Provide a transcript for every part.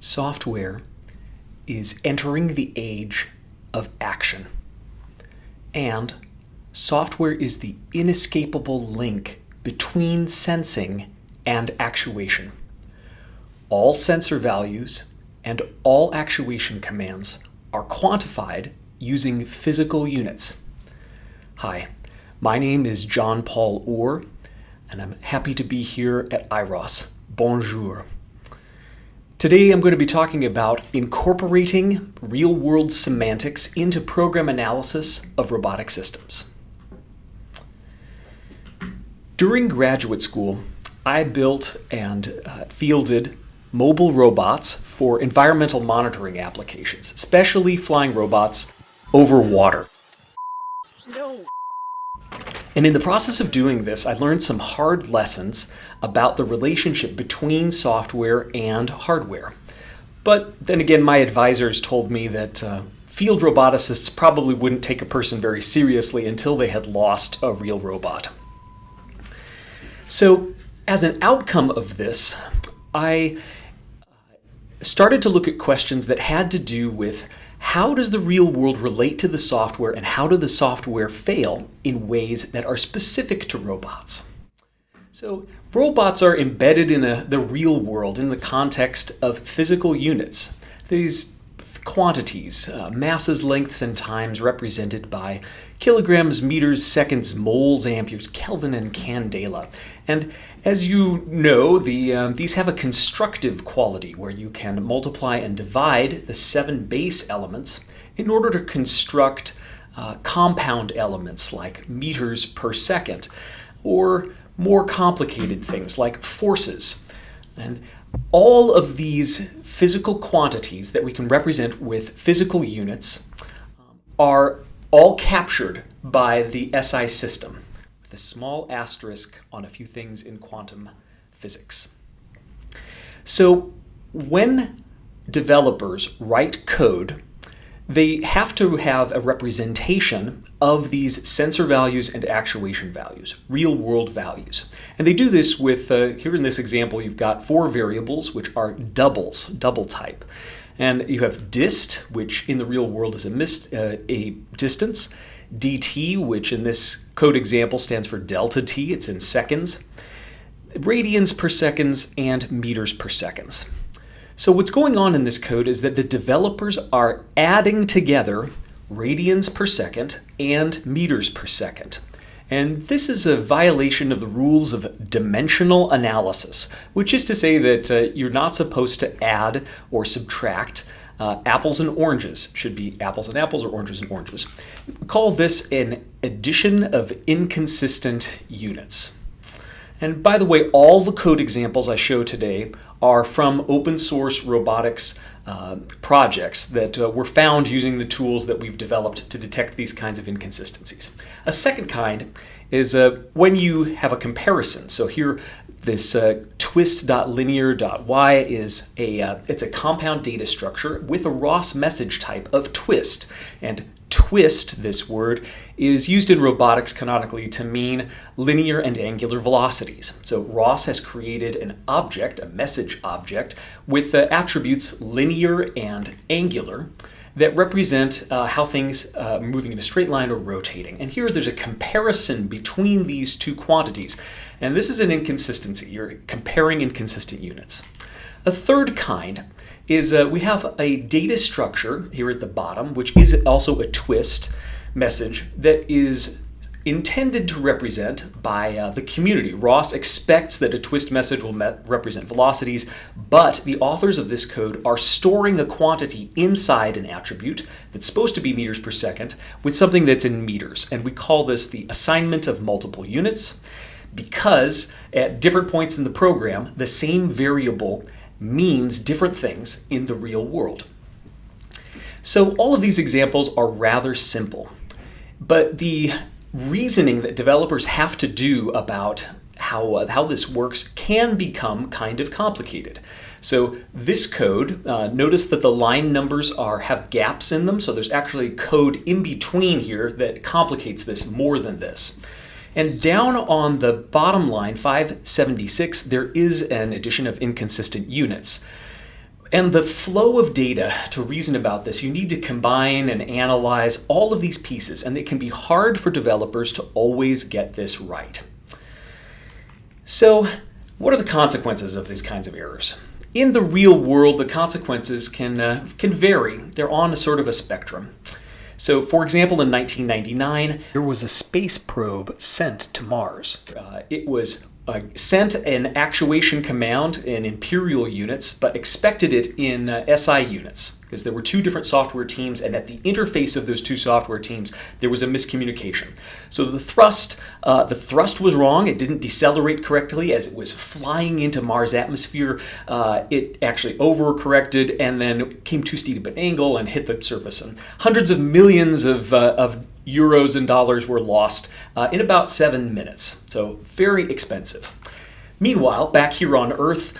Software is entering the age of action, and software is the inescapable link between sensing and actuation. All sensor values and all actuation commands are quantified using physical units. Hi, my name is John Paul Orr, and I'm happy to be here at IROS. Bonjour. Today I'm going to be talking about incorporating real-world semantics into program analysis of robotic systems. During graduate school, I built and fielded mobile robots for environmental monitoring applications, especially flying robots over water. And in the process of doing this, I learned some hard lessons about the relationship between software and hardware. But then again, my advisors told me that field roboticists probably wouldn't take a person very seriously until they had lost a real robot. So, as an outcome of this, I started to look at questions that had to do with how does the real world relate to the software, and how do the software fail in ways that are specific to robots? So robots are embedded in the real world in the context of physical units. These quantities, masses, lengths, and times represented by kilograms, meters, seconds, moles, amperes, Kelvin, and candela. And as you know, these have a constructive quality where you can multiply and divide the 7 base elements in order to construct compound elements like meters per second, or more complicated things like forces. And all of these physical quantities that we can represent with physical units are all captured by the SI system, with a small asterisk on a few things in quantum physics. So when developers write code, they have to have a representation of these sensor values and actuation values, real-world values. And they do this with, here in this example, you've got 4 variables, which are doubles, double type. And you have dist, which in the real world is a distance, dt, which in this code example stands for delta t, it's in seconds, radians per seconds, and meters per seconds. So what's going on in this code is that the developers are adding together radians per second and meters per second. And this is a violation of the rules of dimensional analysis, which is to say that you're not supposed to add or subtract apples and oranges. Should be apples and apples or oranges and oranges. We call this an addition of inconsistent units. And by the way, all the code examples I show today are from open source robotics projects that were found using the tools that we've developed to detect these kinds of inconsistencies. A second kind is when you have a comparison. So here, this twist.linear.y is it's a compound data structure with a Ross message type of twist. And twist, this word, is used in robotics canonically to mean linear and angular velocities. So Ross has created an object, a message object, with attributes linear and angular that represent how things are moving in a straight line or rotating. And here there's a comparison between these two quantities. And this is an inconsistency. You're comparing inconsistent units. A third kind is we have a data structure here at the bottom, which is also a twist message that is intended to represent by the community. Ross expects that a twist message will represent velocities, but the authors of this code are storing a quantity inside an attribute that's supposed to be meters per second with something that's in meters. And we call this the assignment of multiple units, because at different points in the program, the same variable means different things in the real world. So all of these examples are rather simple, but the reasoning that developers have to do about how this works can become kind of complicated. So this code, notice that the line numbers have gaps in them, so there's actually code in between here that complicates this more than this. And down on the bottom line, 576, there is an addition of inconsistent units. And the flow of data, to reason about this, you need to combine and analyze all of these pieces, and it can be hard for developers to always get this right. So, what are the consequences of these kinds of errors? In the real world, the consequences can vary. They're on a sort of a spectrum. So, for example, in 1999, there was a space probe sent to Mars. It was sent an actuation command in imperial units, but expected it in SI units, because there were two different software teams, and at the interface of those two software teams, there was a miscommunication. So the thrust was wrong. It didn't decelerate correctly as it was flying into Mars' atmosphere. It actually overcorrected and then came too steep an angle and hit the surface. And hundreds of millions of euros and dollars were lost in about 7 minutes. So very expensive. Meanwhile, back here on Earth,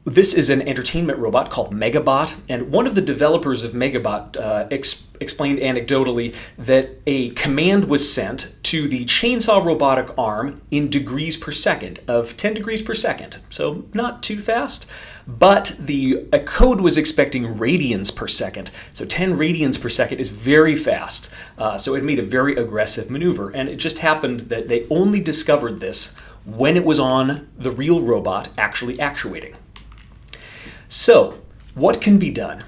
this is an entertainment robot called Megabot, and one of the developers of Megabot explained anecdotally that a command was sent to the chainsaw robotic arm in degrees per second of 10 degrees per second, so not too fast. But the code was expecting radians per second. So 10 radians per second is very fast. So it made a very aggressive maneuver. And it just happened that they only discovered this when it was on the real robot actually actuating. So what can be done?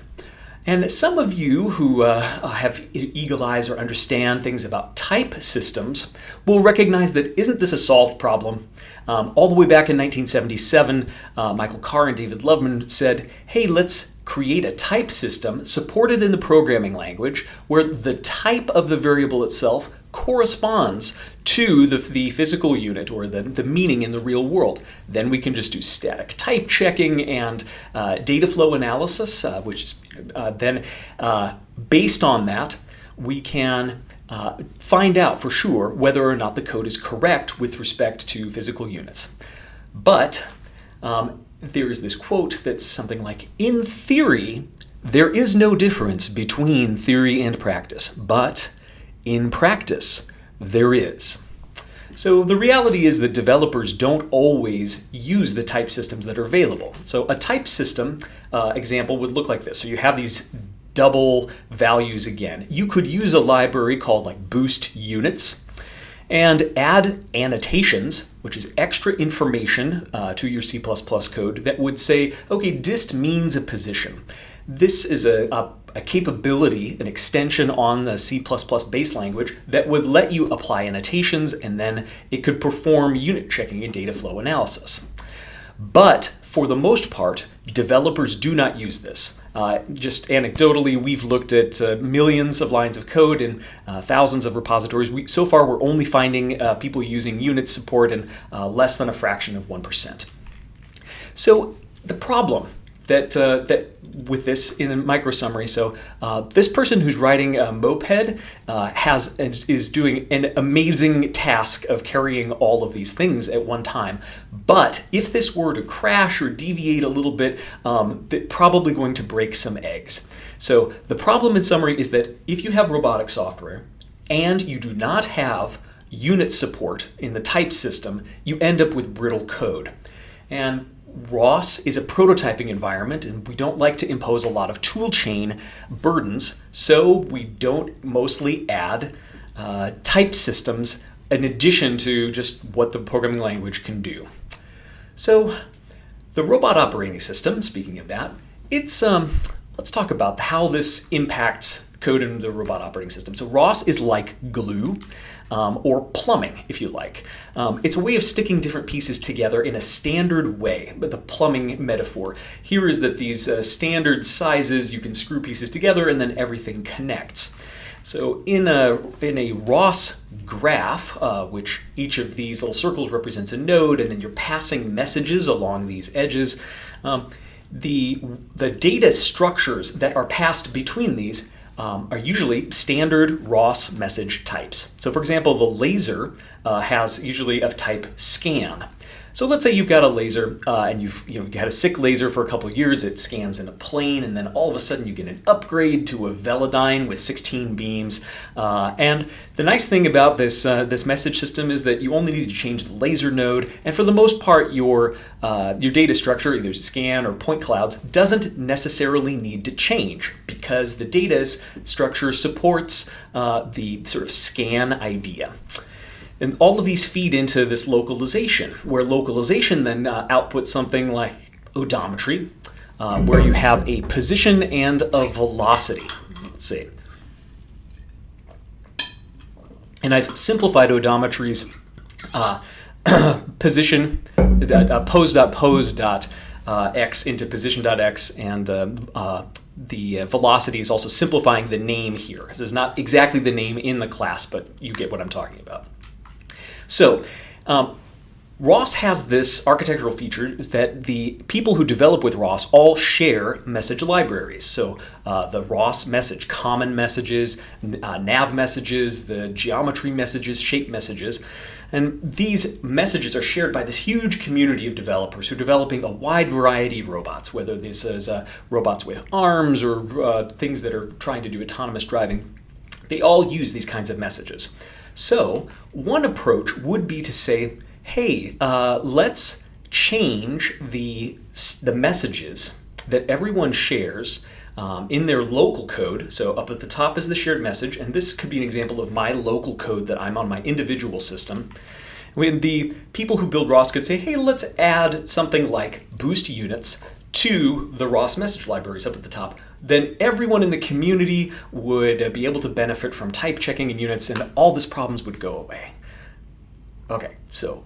And some of you who have eagle eyes or understand things about type systems will recognize that isn't this a solved problem? All the way back in 1977, Michael Carr and David Loveman said, hey, let's create a type system supported in the programming language where the type of the variable itself corresponds to the physical unit or the meaning in the real world. Then we can just do static type checking and data flow analysis, which is then based on that, we can find out for sure whether or not the code is correct with respect to physical units. But there is this quote that's something like, in theory, there is no difference between theory and practice, but in practice, there is. So the reality is that developers don't always use the type systems that are available. So a type system example would look like this. So you have these double values again. You could use a library called like boost units and add annotations, which is extra information to your C++ code that would say, okay, dist means a position. This is a capability, an extension on the C++ base language that would let you apply annotations, and then it could perform unit checking and data flow analysis. But for the most part, developers do not use this. Just anecdotally, we've looked at millions of lines of code and thousands of repositories. So far, we're only finding people using unit support in less than a fraction of 1%. So the problem that with this in a micro summary. So this person who's writing a moped is doing an amazing task of carrying all of these things at one time. But if this were to crash or deviate a little bit, it's probably going to break some eggs. So the problem in summary is that if you have robotic software and you do not have unit support in the type system, you end up with brittle code. And ROS is a prototyping environment, and we don't like to impose a lot of toolchain burdens, so we don't mostly add type systems in addition to just what the programming language can do. So the robot operating system, speaking of that, it's let's talk about how this impacts code in the robot operating system. So ROS is like glue, or plumbing, if you like. It's a way of sticking different pieces together in a standard way, but the plumbing metaphor here is that these standard sizes, you can screw pieces together and then everything connects. So in a ROS graph, which each of these little circles represents a node, and then you're passing messages along these edges, the data structures that are passed between these are usually standard ROS message types. So for example, the laser has usually of type scan. So let's say you've got a laser and you had a sick laser for a couple of years. It scans in a plane, and then all of a sudden you get an upgrade to a Velodyne with 16 beams. And the nice thing about this message system is that you only need to change the laser node, and for the most part, your data structure, either scan or point clouds, doesn't necessarily need to change because the data structure supports the sort of scan idea. And all of these feed into this localization, where localization then outputs something like odometry, where you have a position and a velocity. Let's see. And I've simplified odometry's position, pose.pose.x into position.x, and the velocity is also simplifying the name here. This is not exactly the name in the class, but you get what I'm talking about. So, ROS has this architectural feature that the people who develop with ROS all share message libraries. So the ROS message, common messages, nav messages, the geometry messages, shape messages. And these messages are shared by this huge community of developers who are developing a wide variety of robots, whether this is robots with arms or things that are trying to do autonomous driving. They all use these kinds of messages. So one approach would be to say, hey, let's change the messages that everyone shares in their local code. So up at the top is the shared message, and this could be an example of my local code that I'm on my individual system. When the people who build ROS could say, hey, let's add something like boost units to the ROS message libraries up at the top, then everyone in the community would be able to benefit from type checking in units, and all these problems would go away. Okay, so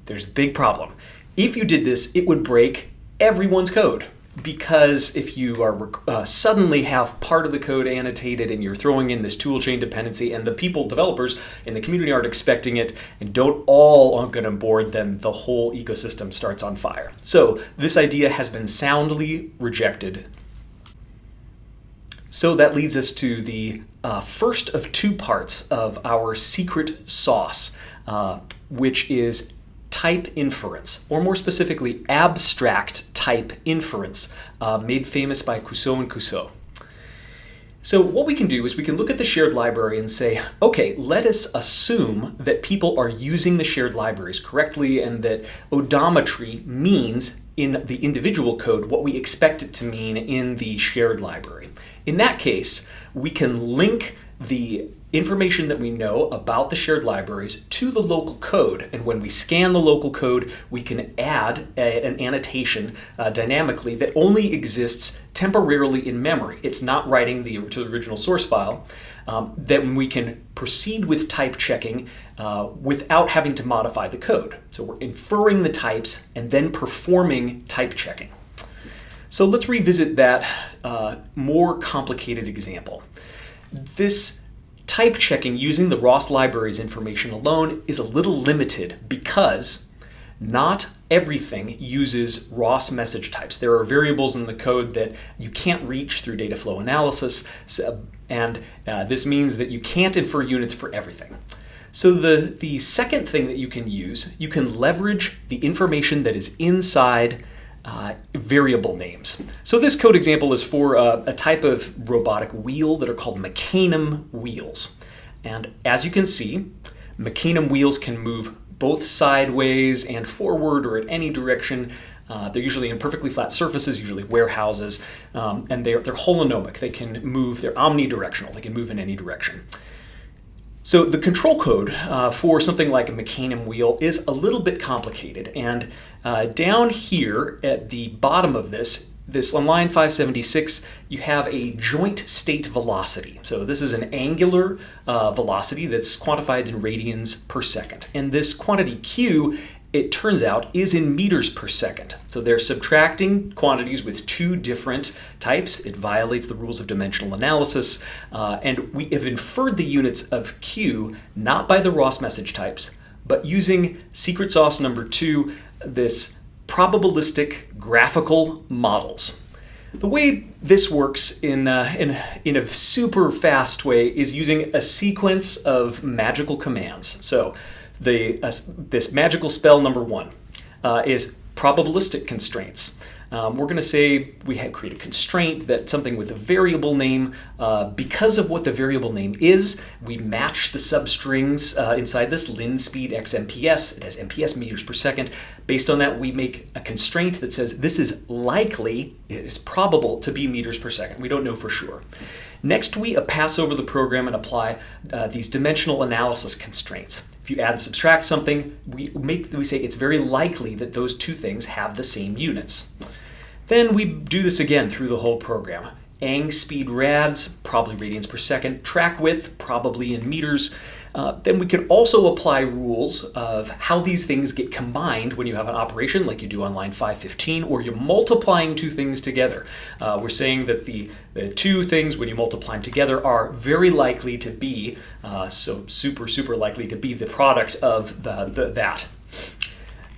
there's a big problem. If you did this, it would break everyone's code, because if you are suddenly have part of the code annotated and you're throwing in this toolchain dependency, and the developers in the community aren't expecting it and don't all get on board, then the whole ecosystem starts on fire. So this idea has been soundly rejected. So that leads us to the first of two parts of our secret sauce, which is type inference, or more specifically, abstract type inference, made famous by Cousteau and Cousteau. So what we can do is we can look at the shared library and say, okay, let us assume that people are using the shared libraries correctly and that odometry means in the individual code what we expect it to mean in the shared library. In that case, we can link the information that we know about the shared libraries to the local code, and when we scan the local code, we can add an annotation dynamically that only exists temporarily in memory. It's not writing to the original source file. Then we can proceed with type checking without having to modify the code. So we're inferring the types and then performing type checking. So let's revisit that more complicated example. This type checking using the ROS libraries information alone is a little limited because not everything uses ROS message types. There are variables in the code that you can't reach through dataflow analysis, and this means that you can't infer units for everything. So the second thing that you can use, you can leverage the information that is inside variable names. So this code example is for a type of robotic wheel that are called mecanum wheels. And as you can see, mecanum wheels can move both sideways and forward or in any direction. They're usually in perfectly flat surfaces, usually warehouses, and they're holonomic. They can move, they're omnidirectional. They can move in any direction. So the control code for something like a mecanum wheel is a little bit complicated, and down here at the bottom of this on line 576, you have a joint state velocity. So this is an angular velocity that's quantified in radians per second, and this quantity q, it turns out, is in meters per second. So they're subtracting quantities with two different types. It violates the rules of dimensional analysis. And we have inferred the units of Q not by the ROS message types, but using secret sauce number 2, this probabilistic graphical models. The way this works in a super fast way is using a sequence of magical commands. So this magical spell number 1, is probabilistic constraints. We're going to say we create a constraint that something with a variable name, because of what the variable name is, we match the substrings inside this, lin speed x MPS. It has MPS, meters per second. Based on that, we make a constraint that says this is likely, it is probable to be meters per second. We don't know for sure. Next, we pass over the program and apply these dimensional analysis constraints. If you add and subtract something, we say it's very likely that those two things have the same units. Then we do this again through the whole program. Ang speed rads, probably radians per second. Track width, probably in meters. Then we can also apply rules of how these things get combined when you have an operation like you do on line 515, or you're multiplying two things together. We're saying that the two things, when you multiply them together, are very likely to be, so super likely to be the product of that.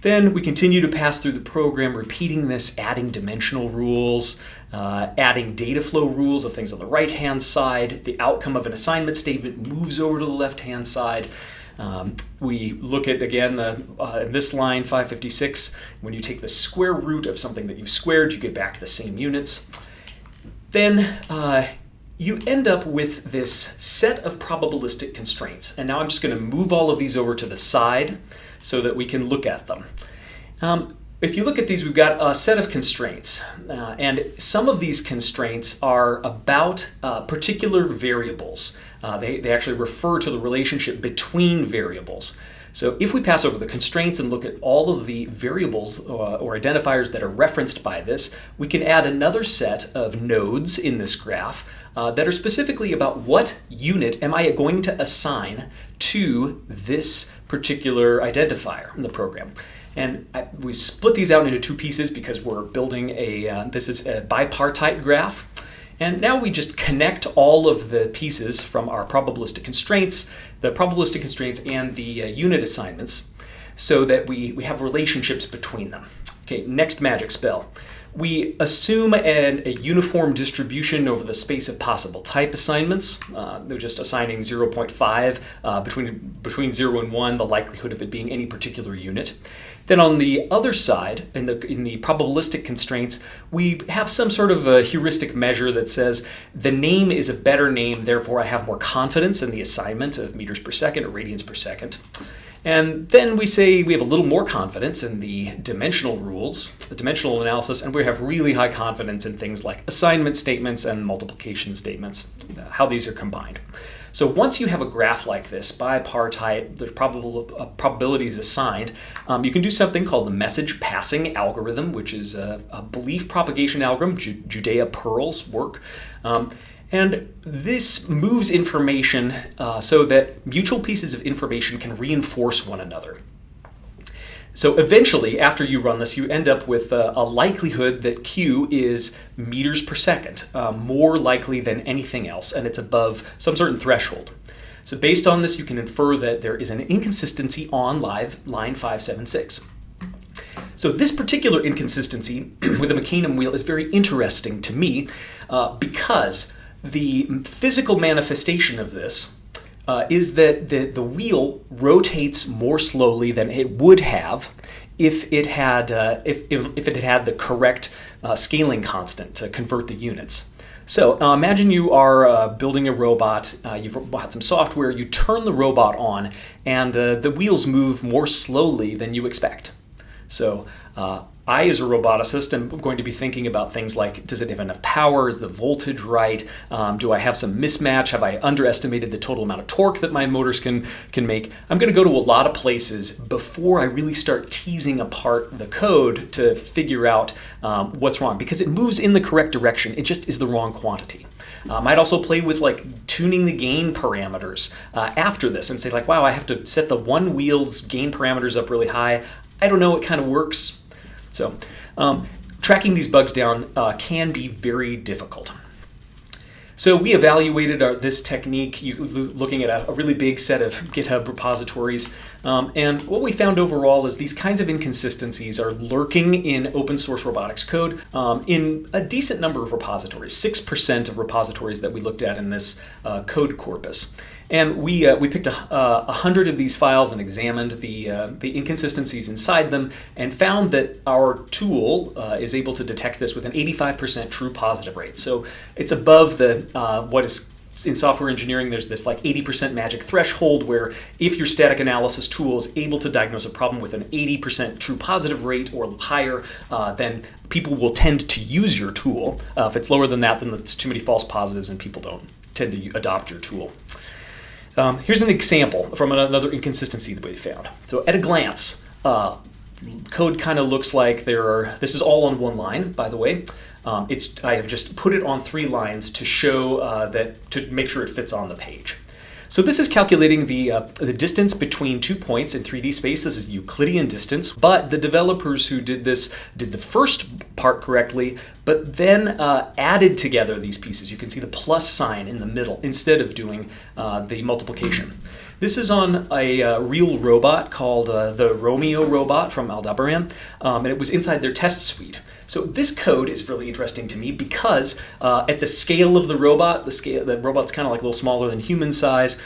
Then we continue to pass through the program, repeating this, adding dimensional rules, adding dataflow rules of things on the right-hand side. The outcome of an assignment statement moves over to the left-hand side. We look at, again, in this line, 556, when you take the square root of something that you've squared, you get back to the same units. Then you end up with this set of probabilistic constraints. And now I'm just going to move all of these over to the side so that we can look at them. If you look at these, we've got a set of constraints, and some of these constraints are about particular variables. They actually refer to the relationship between variables. So if we pass over the constraints and look at all of the variables or identifiers that are referenced by this, we can add another set of nodes in this graph that are specifically about what unit am I going to assign to this particular identifier in the program. And we split these out into two pieces because we're building this is a bipartite graph. And now we just connect all of the pieces from our probabilistic constraints, and the unit assignments, so that we have relationships between them. Okay, next magic spell. We assume a uniform distribution over the space of possible type assignments. They're just assigning 0.5 between 0 and 1, the likelihood of it being any particular unit. Then on the other side, in the probabilistic constraints, we have some sort of a heuristic measure that says the name is a better name, therefore I have more confidence in the assignment of meters per second or radians per second. And then we say we have a little more confidence in the dimensional rules, the dimensional analysis, and we have really high confidence in things like assignment statements and multiplication statements, how these are combined. So once you have a graph like this, bipartite, there's probabilities assigned, you can do something called the message passing algorithm, which is a belief propagation algorithm, Judea-Pearl's work. And this moves information so that mutual pieces of information can reinforce one another. So eventually, after you run this, you end up with a likelihood that Q is meters per second, more likely than anything else, and it's above some certain threshold. So based on this, you can infer that there is an inconsistency on line 576. So this particular inconsistency with the mecanum wheel is very interesting to me because the physical manifestation of this is that the wheel rotates more slowly than it would have if it had the correct scaling constant to convert the units. So imagine you are building a robot, you've bought some software, you turn the robot on, and the wheels move more slowly than you expect. So I, as a roboticist, am going to be thinking about things like, does it have enough power? Is the voltage right? Do I have some mismatch? Have I underestimated the total amount of torque that my motors can make? I'm going to go to a lot of places before I really start teasing apart the code to figure out what's wrong, because it moves in the correct direction. It just is the wrong quantity. Might also play with tuning the gain parameters after this and say wow, I have to set the one wheel's gain parameters up really high. I don't know, it kind of works. So tracking these bugs down can be very difficult. So we evaluated this technique looking at a really big set of GitHub repositories. And what we found overall is these kinds of inconsistencies are lurking in open source robotics code in a decent number of repositories, 6% of repositories that we looked at in this code corpus. And we picked 100 of these files and examined the inconsistencies inside them and found that our tool is able to detect this with an 85% true positive rate. So it's above the what is in software engineering, there's this like 80% magic threshold where if your static analysis tool is able to diagnose a problem with an 80% true positive rate or higher, then people will tend to use your tool. If it's lower than that, then it's too many false positives and people don't tend to adopt your tool. Here's an example from another inconsistency that we found. So at a glance, code kind of looks like this is all on one line, by the way. I have just put it on 3 lines to show to make sure it fits on the page. So this is calculating the distance between 2 points in 3D space. This is Euclidean distance, but the developers who did this did the first part correctly, but then added together these pieces. You can see the plus sign in the middle instead of doing the multiplication. This is on a real robot called the Romeo robot from Aldebaran, and it was inside their test suite. So this code is really interesting to me because at the scale of the robot, the robot's kind of like a little smaller than human size,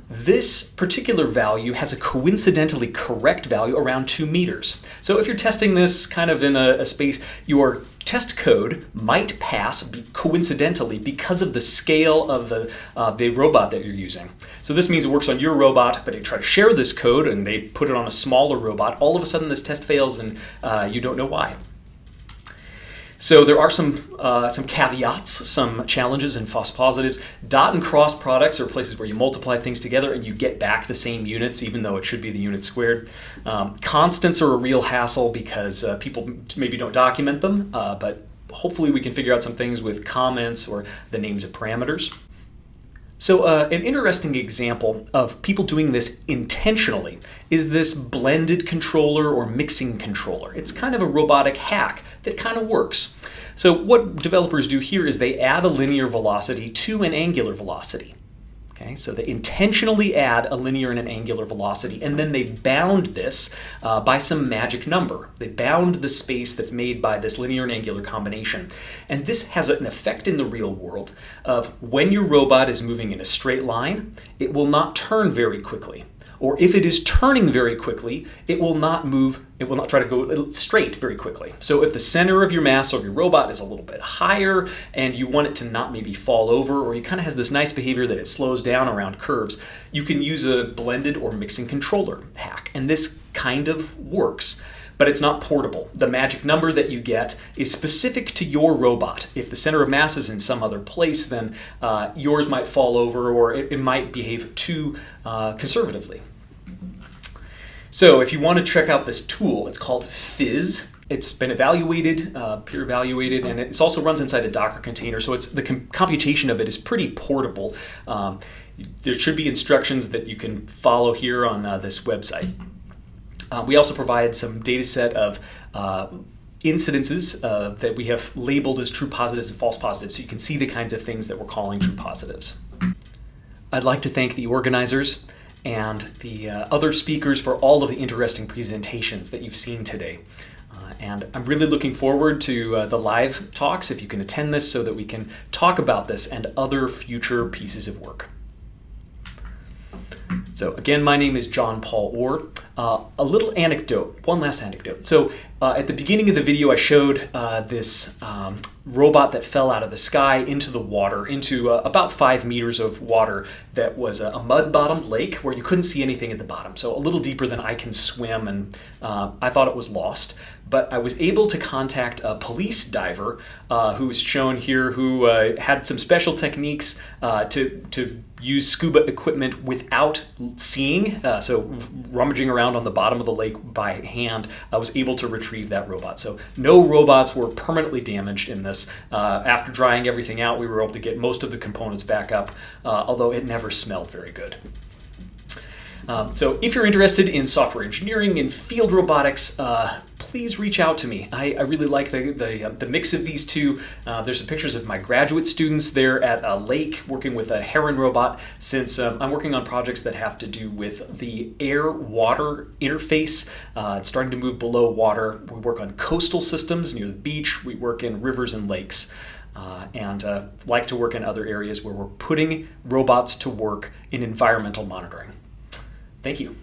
this particular value has a coincidentally correct value around 2 meters. So if you're testing this kind of in a space, your test code might pass coincidentally because of the scale of the robot that you're using. So this means it works on your robot, but you try to share this code and they put it on a smaller robot. All of a sudden this test fails and you don't know why. So there are some caveats, some challenges and false positives. Dot and cross products are places where you multiply things together and you get back the same units, even though it should be the unit squared. Constants are a real hassle because people maybe don't document them, but hopefully we can figure out some things with comments or the names of parameters. So an interesting example of people doing this intentionally is this blended controller or mixing controller. It's kind of a robotic hack that kind of works. So what developers do here is they add a linear velocity to an angular velocity. Okay, so they intentionally add a linear and an angular velocity, and then they bound this by some magic number. They bound the space that's made by this linear and angular combination. And this has an effect in the real world of when your robot is moving in a straight line, it will not turn very quickly. Or if it is turning very quickly, it will not try to go straight very quickly. So if the center of your mass of your robot is a little bit higher and you want it to not maybe fall over, or you kind of has this nice behavior that it slows down around curves, you can use a blended or mixing controller hack. And this kind of works, but it's not portable. The magic number that you get is specific to your robot. If the center of mass is in some other place, then yours might fall over or it might behave too conservatively. So if you want to check out this tool, it's called Phys. It's been evaluated, peer evaluated, and it also runs inside a Docker container, so the computation of it is pretty portable. There should be instructions that you can follow here on this website. We also provide some data set of incidences that we have labeled as true positives and false positives, so you can see the kinds of things that we're calling true positives. I'd like to thank the organizers and the other speakers for all of the interesting presentations that you've seen today. And I'm really looking forward to the live talks, if you can attend this, so that we can talk about this and other future pieces of work. So again, my name is John Paul Orr. A little anecdote, one last anecdote. So at the beginning of the video, I showed this robot that fell out of the sky into the water, into about 5 meters of water that was a mud-bottomed lake where you couldn't see anything at the bottom. So a little deeper than I can swim, and I thought it was lost. But I was able to contact a police diver who is shown here, who had some special techniques to use scuba equipment without seeing, so rummaging around on the bottom of the lake by hand, I was able to retrieve that robot. So no robots were permanently damaged in this. After drying everything out, we were able to get most of the components back up, although it never smelled very good. So if you're interested in software engineering and field robotics, please reach out to me. I really like the mix of these two. There's some pictures of my graduate students there at a lake working with a heron robot, since I'm working on projects that have to do with the air-water interface. It's starting to move below water. We work on coastal systems near the beach. We work in rivers and lakes. And like to work in other areas where we're putting robots to work in environmental monitoring. Thank you.